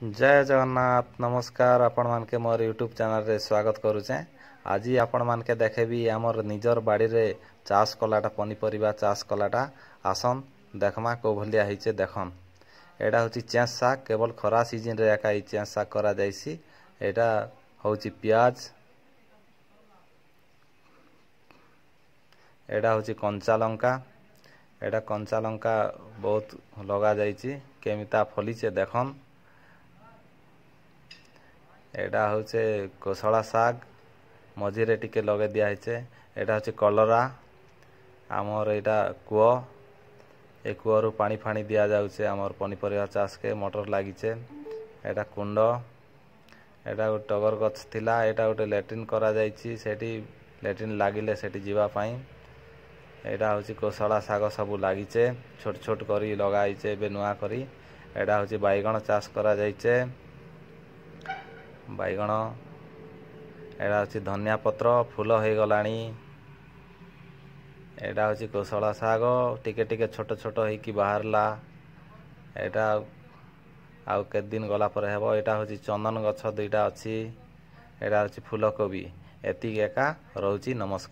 जय जगन्नाथ नमस्कार आपण मानके मोर यूट्यूब चैनल रे स्वागत करुचे। आज आपण मानके देखेबी आमर निजर बाड़ी रे चाष कलाटा पनीपरिया चाष कलाटा आसन देखमा को भलिया हिचे देखन। एडा होची चेंस साग केवल खरा सीजन रे एका चेंस साग करा जायसी। एडा होची प्याज, एडा होची कंचा लंका। एडा कंचा लंका बहुत लगा जायची केमिता फलीचे देखन। एडा होचे कोसला साग मझीरे टिके लगे दिया है। एडा होचे कलरा आमर एडा कुओ ए कुओरु पानी फानी दिया जाउचे आमर पनीपरिया चाष के मोटर लागिचे। एडा कुंड एडा गोटे टगर गछ थिला एडा गोटे लैट्रिन करा जायची सेठी लैट्रिन लागिले सेठी जीवा पाई। एडा होची कोसला साग सबु लागिचे छोट छोट करी लगाइचे बे नुआ करी। एडा होची बैगण चाष करा जायचे बैगण। एडा होची धनिया पत्र फूल हो गलानी। एडा होची कोसला साग टिके टिके छोट छोट होइकी बाहरला। एडा आउ के दिन गला पर हेबो। एडा होची चंदन गछ दुईटा अछि। एडा होची फूलकोबी एतिक एका रहउची। नमस्कार।